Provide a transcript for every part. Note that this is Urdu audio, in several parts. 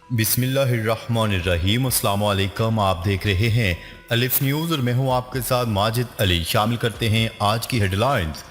بسم اللہ الرحمن الرحیم۔ السلام علیکم، آپ دیکھ رہے ہیں الف نیوز اور میں ہوں آپ کے ساتھ ماجد علی۔ شامل کرتے ہیں آج کی ہیڈ لائنز۔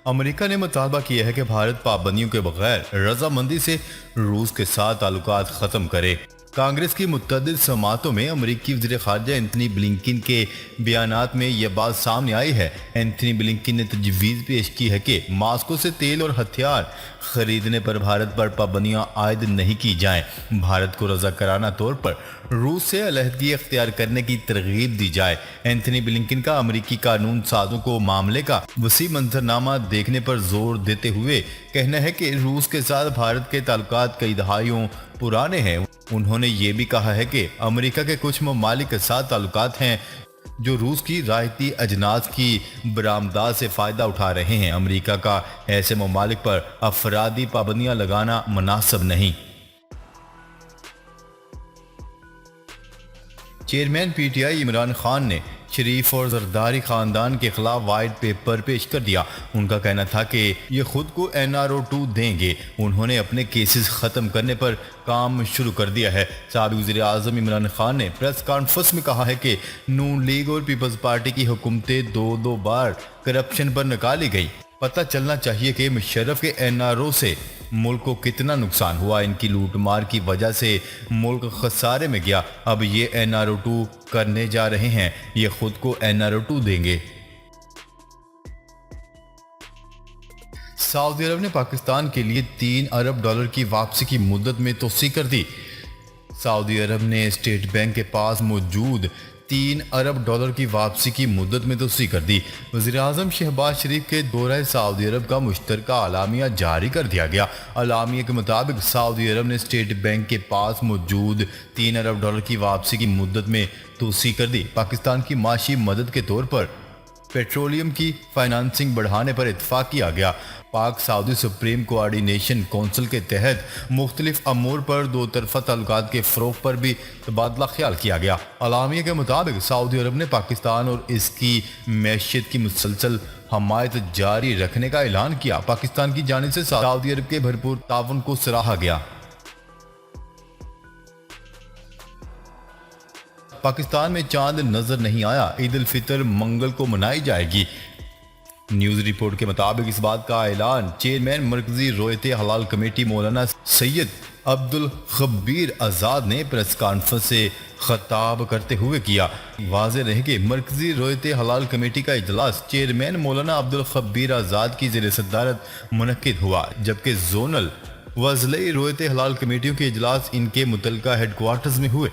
امریکہ نے مطالبہ کیا ہے کہ بھارت پابندیوں کے بغیر رضامندی سے روس کے ساتھ تعلقات ختم کرے۔ کانگریس کی متعدد سماعتوں میں امریکی وزیر خارجہ اینتھنی بلنکن کے بیانات میں یہ بات سامنے آئی ہے۔ اینتھنی بلنکن نے تجویز پیش کی ہے کہ ماسکو سے تیل اور ہتھیار خریدنے پر بھارت پر پابندیاں عائد نہیں کی جائیں۔ بھارت کو رضاکارانہ طور پر روس سے علیحدگی اختیار کرنے کی ترغیب دی جائے۔ اینتھنی بلنکن کا امریکی قانون سازوں کو معاملے کا وسیع منظرنامہ دیکھنے پر زور دیتے ہوئے کہنا ہے کہ روس کے ساتھ بھارت کے تعلقات کئی دہائیوں پرانے ہیں۔ انہوں نے یہ بھی کہا ہے کہ امریکہ کے کچھ ممالک کے ساتھ تعلقات ہیں جو روس کی رعایتی اجناس کی برآمدات سے فائدہ اٹھا رہے ہیں۔ امریکہ کا ایسے ممالک پر افرادی پابندیاں لگانا مناسب نہیں۔ Chairman P T I Imran Khan نے شریف اور زرداری خاندان کے خلاف وائٹ پیپر پیش کر دیا۔ ان کا کہنا تھا کہ یہ خود کو NRO2 دیں گے۔ انہوں نے اپنے کیسز ختم کرنے پر کام شروع کر دیا ہے۔ سابق وزیر اعظم عمران خان نے پریس کانفرنس میں کہا ہے کہ نون لیگ اور پیپلز پارٹی کی حکومتیں دو بار کرپشن پر نکالی گئی۔ پتہ چلنا چاہیے کہ مشرف کے NRO سے ملک کو کتنا نقصان ہوا۔ ان کی لوٹ مار کی وجہ سے ملک خسارے میں گیا۔ اب یہ NRO2 کرنے جا رہے ہیں، یہ خود کو NRO2 دیں گے۔ سعودی عرب نے پاکستان کے لیے $3 ارب کی واپسی کی مدت میں توسیع کر دی۔ سعودی عرب نے اسٹیٹ بینک کے پاس موجود $3 ارب کی واپسی کی مدت میں توسیع کر دی۔ وزیر اعظم شہباز شریف کے دورہ سعودی عرب کا مشترکہ اعلامیہ جاری کر دیا گیا۔ اعلامیہ کے مطابق سعودی عرب نے اسٹیٹ بینک کے پاس موجود $3 ارب کی واپسی کی مدت میں توسیع کر دی۔ پاکستان کی معاشی مدد کے طور پر پیٹرولیم کی فائنانسنگ بڑھانے پر اتفاق کیا گیا۔ پاک سعودی سپریم کوآرڈینیشن کونسل کے تحت مختلف امور پر دو طرفہ تعلقات کے فروغ پر بھی تبادلہ خیال کیا گیا۔ اعلامیہ کے مطابق سعودی عرب نے پاکستان اور اس کی معیشت کی مسلسل حمایت جاری رکھنے کا اعلان کیا۔ پاکستان کی جانب سے سعودی عرب کے بھرپور تعاون کو سراہا گیا۔ پاکستان میں چاند نظر نہیں آیا، عید الفطر منگل کو منائی جائے گی۔ نیوز رپورٹ کے مطابق اس بات کا اعلان چیئرمین مرکزی رویت حلال کمیٹی مولانا سید عبدالخبیر آزاد نے پریس کانفرنس سے خطاب کرتے ہوئے کیا۔ واضح رہے کہ مرکزی رویت حلال کمیٹی کا اجلاس چیئرمین مولانا عبدالخبیر آزاد کی زیر صدارت منعقد ہوا، جبکہ زونل و اضلاعی رویت حلال کمیٹیوں کے اجلاس ان کے متعلقہ ہیڈ کوارٹرز میں ہوئے۔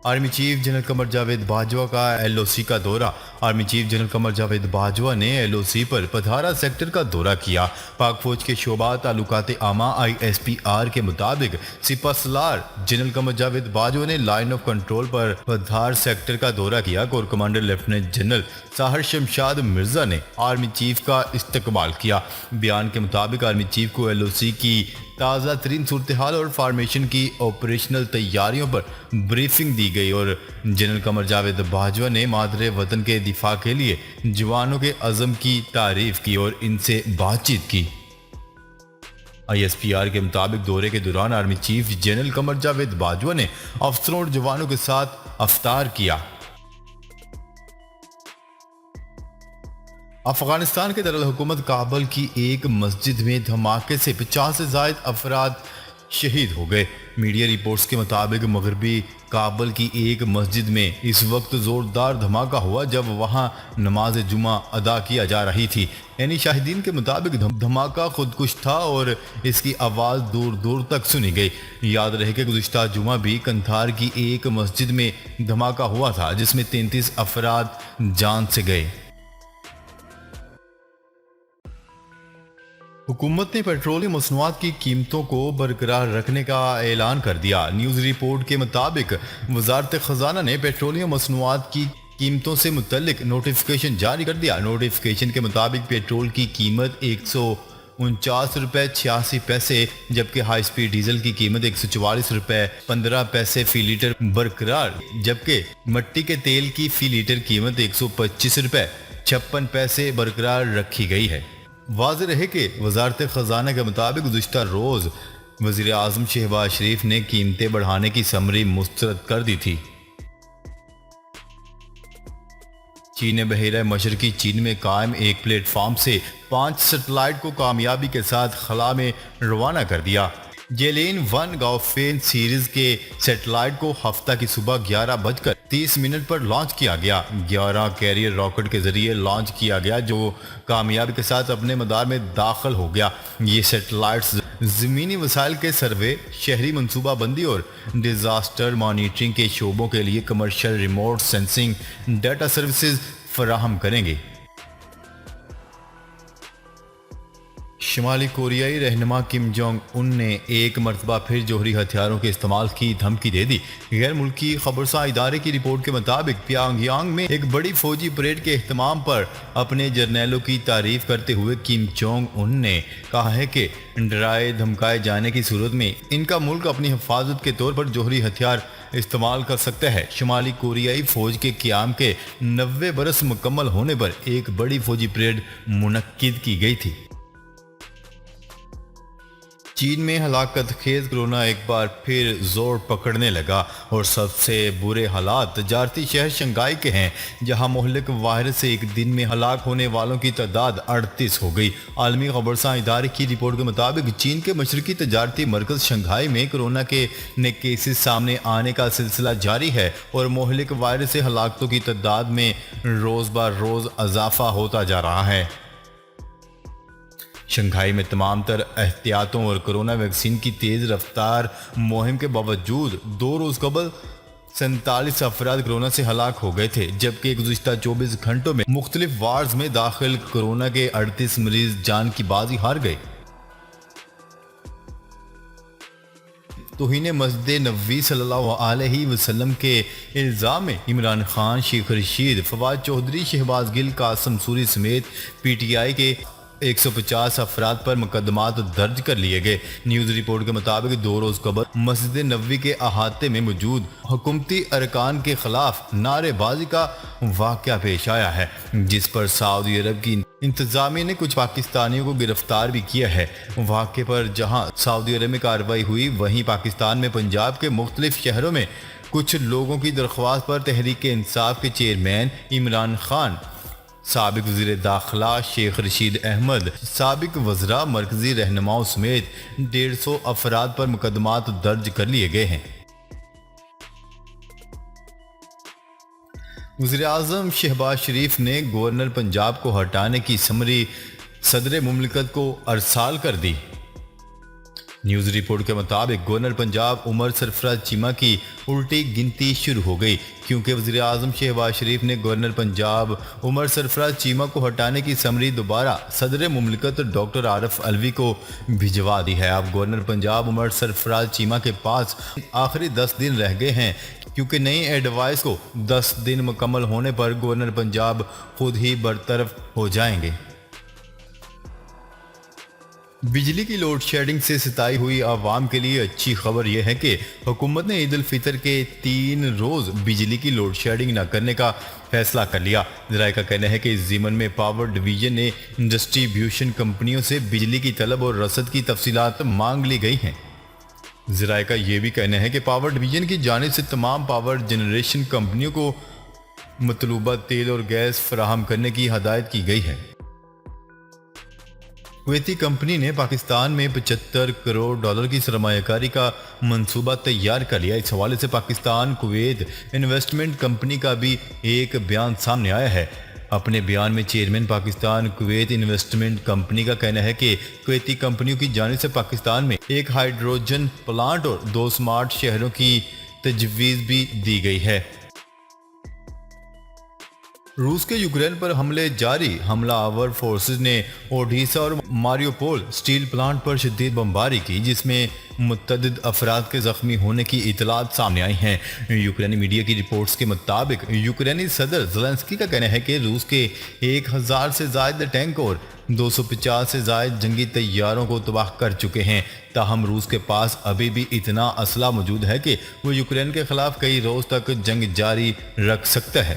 Army chief general Qamar Javed Bajwa کا LOC کا دورہ۔ Army chief general Qamar Javed Bajwa نے LOC پر پدھارا سیکٹر کا دورہ کیا۔ پاک فوج کے شعبہ تعلقات عامہ ISPR کے مطابق سپہ سالار جنرل قمر جاوید باجوہ نے لائن آف کنٹرول پر پدھار سیکٹر کا دورہ کیا۔ Corps commander lieutenant general Sahir Shamshad Mirza نے آرمی چیف کا استقبال کیا۔ بیان کے مطابق آرمی چیف کو LOC کی تازہ ترین صورتحال اور فارمیشن کی آپریشنل تیاریوں پر بریفنگ دی گئی اور جنرل قمر جاوید باجوہ نے مادر وطن کے دفاع کے لیے جوانوں کے عزم کی تعریف کی اور ان سے بات چیت کی۔ ISPR کے مطابق دورے کے دوران army chief general Qamar Javed Bajwa نے افسروں اور جوانوں کے ساتھ افطار کیا۔ افغانستان کے دارالحکومت کابل کی ایک مسجد میں دھماکے سے 50 سے زائد افراد شہید ہو گئے۔ میڈیا رپورٹس کے مطابق مغربی کابل کی ایک مسجد میں اس وقت زوردار دھماکہ ہوا جب وہاں نماز جمعہ ادا کیا جا رہی تھی۔ یعنی شاہدین کے مطابق دھماکہ خودکش تھا اور اس کی آواز دور دور تک سنی گئی۔ یاد رہے کہ گزشتہ جمعہ بھی قندھار کی ایک مسجد میں دھماکہ ہوا تھا جس میں 33 افراد جان سے گئے۔ حکومت نے پیٹرولیم مصنوعات کی قیمتوں کو برقرار رکھنے کا اعلان کر دیا۔ نیوز رپورٹ کے مطابق وزارت خزانہ نے پیٹرولیم مصنوعات کی قیمتوں سے متعلق نوٹیفیکیشن جاری کر دیا۔ نوٹیفیکیشن کے مطابق پیٹرول کی قیمت 149 روپے 86 پیسے جبکہ ہائی سپیڈ ڈیزل کی قیمت 144 روپے 15 پیسے فی لیٹر برقرار، جبکہ مٹی کے تیل کی فی لیٹر قیمت 125 روپے 56 پیسے برقرار رکھی گئی ہے۔ واضح رہے کہ وزارت خزانہ کے مطابق گزشتہ روز وزیر اعظم شہباز شریف نے قیمتیں بڑھانے کی سمری مسترد کر دی تھی۔ چین نے بحیرہ مشرقی چین میں قائم ایک پلیٹ فارم سے 5 سیٹلائٹ کو کامیابی کے ساتھ خلا میں روانہ کر دیا۔ جیلین 1 گاؤفین سیریز کے سیٹلائٹ کو ہفتہ کی صبح 11:30 پر لانچ کیا گیا۔ 11 کیریئر راکٹ کے ذریعے لانچ کیا گیا جو کامیابی کے ساتھ اپنے مدار میں داخل ہو گیا۔ یہ سیٹلائٹس زمینی وسائل کے سروے، شہری منصوبہ بندی اور ڈیزاسٹر مانیٹرنگ کے شعبوں کے لیے commercial remote sensing data services فراہم کریں گے۔ شمالی کوریائی رہنما کم جونگ ان نے ایک مرتبہ پھر جوہری ہتھیاروں کے استعمال کی دھمکی دے دی۔ غیر ملکی خبرساں ادارے کی رپورٹ کے مطابق پیانگ یانگ میں ایک بڑی فوجی پریڈ کے اہتمام پر اپنے جرنیلوں کی تعریف کرتے ہوئے کم جونگ ان نے کہا ہے کہ ڈرائے دھمکائے جانے کی صورت میں ان کا ملک اپنی حفاظت کے طور پر جوہری ہتھیار استعمال کر سکتا ہے۔ شمالی کوریائی فوج کے قیام کے 90 برس مکمل ہونے پر ایک بڑی فوجی پریڈ منعقد کی گئی تھی۔ چین میں ہلاکت خیز کرونا ایک بار پھر زور پکڑنے لگا اور سب سے برے حالات تجارتی شہر شنگھائی کے ہیں، جہاں مہلک وائرس سے ایک دن میں ہلاک ہونے والوں کی تعداد 38 ہو گئی۔ عالمی خبرساں ادارے کی رپورٹ کے مطابق چین کے مشرقی تجارتی مرکز شنگھائی میں کرونا کے نئے کیسز سامنے آنے کا سلسلہ جاری ہے اور مہلک وائرس سے ہلاکتوں کی تعداد میں روز بہ روز اضافہ ہوتا جا رہا ہے۔ شنگھائی میں تمام تر احتیاطوں اور کرونا ویکسین کی تیز رفتار مہم کے باوجود 2 روز قبل 47 افراد کرونا سے ہلاک ہو گئے تھے، جبکہ گزشتہ 24 گھنٹوں میں مختلف وارڈز میں داخل کرونا کے 38 مریض جان کی بازی ہار گئے۔ توہین مسجد نبوی صلی اللہ علیہ وسلم کے الزام میں عمران خان، شیخ رشید، فواد چودھری، شہباز گل، قاسم سوری سمیت پی ٹی آئی کے 150 افراد پر مقدمات درج کر لیے گئے۔ نیوز رپورٹ کے مطابق 2 روز قبل مسجد نبوی کے احاطے میں موجود حکومتی ارکان کے خلاف نعرے بازی کا واقعہ پیش آیا ہے، جس پر سعودی عرب کی انتظامیہ نے کچھ پاکستانیوں کو گرفتار بھی کیا ہے۔ واقعے پر جہاں سعودی عرب میں کارروائی ہوئی، وہیں پاکستان میں پنجاب کے مختلف شہروں میں کچھ لوگوں کی درخواست پر تحریک انصاف کے چیئرمین عمران خان، سابق وزیر داخلہ شیخ رشید احمد، سابق وزراء، مرکزی رہنماؤں سمیت 150 افراد پر مقدمات درج کر لیے گئے ہیں۔ وزیر اعظم شہباز شریف نے گورنر پنجاب کو ہٹانے کی سمری صدر مملکت کو ارسال کر دی۔ نیوز رپورٹ کے مطابق گورنر پنجاب عمر سرفراز چیمہ کی الٹی گنتی شروع ہو گئی، کیونکہ وزیر اعظم شہباز شریف نے گورنر پنجاب عمر سرفراز چیمہ کو ہٹانے کی سمری دوبارہ صدر مملکت ڈاکٹر عارف علوی کو بھجوا دی ہے۔ اب گورنر پنجاب عمر سرفراز چیمہ کے پاس آخری 10 دن رہ گئے ہیں، کیونکہ نئی ایڈوائس کو 10 دن مکمل ہونے پر گورنر پنجاب خود ہی برطرف ہو جائیں گے۔ بجلی کی لوڈ شیڈنگ سے ستائی ہوئی عوام کے لیے اچھی خبر یہ ہے کہ حکومت نے عید الفطر کے 3 روز بجلی کی لوڈ شیڈنگ نہ کرنے کا فیصلہ کر لیا۔ ذرائع کا کہنا ہے کہ اس ضمن میں پاور ڈویژن نے ڈسٹریبیوشن کمپنیوں سے بجلی کی طلب اور رسد کی تفصیلات مانگ لی گئی ہیں۔ ذرائع کا یہ بھی کہنا ہے کہ پاور ڈویژن کی جانب سے تمام پاور جنریشن کمپنیوں کو مطلوبہ تیل اور گیس فراہم کرنے کی ہدایت کی گئی ہے۔ کویتی کمپنی نے پاکستان میں 75 کروڑ ڈالر کی سرمایہ کاری کا منصوبہ تیار کر لیا۔ اس حوالے سے پاکستان کویت انویسٹمنٹ کمپنی کا بھی ایک بیان سامنے آیا ہے۔ اپنے بیان میں chairman Pakistan Kuwait investment company کا کہنا ہے کہ کویتی کمپنیوں کی جانب سے پاکستان میں ایک ہائیڈروجن پلانٹ اور 2 سمارٹ شہروں کی تجویز بھی دی گئی ہے۔ روس کے یوکرین پر حملے جاری، حملہ آور فورسز نے اوڈیسا اور ماریوپول سٹیل پلانٹ پر شدید بمباری کی، جس میں متعدد افراد کے زخمی ہونے کی اطلاعات سامنے آئی ہیں۔ یوکرینی میڈیا کی رپورٹس کے مطابق یوکرینی صدر زیلنسکی کا کہنا ہے کہ روس کے 1000 سے زائد ٹینک اور 250 سے زائد جنگی طیاروں کو تباہ کر چکے ہیں۔ تاہم روس کے پاس ابھی بھی اتنا اسلحہ موجود ہے کہ وہ یوکرین کے خلاف کئی روز تک جنگ جاری رکھ سکتا ہے۔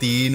3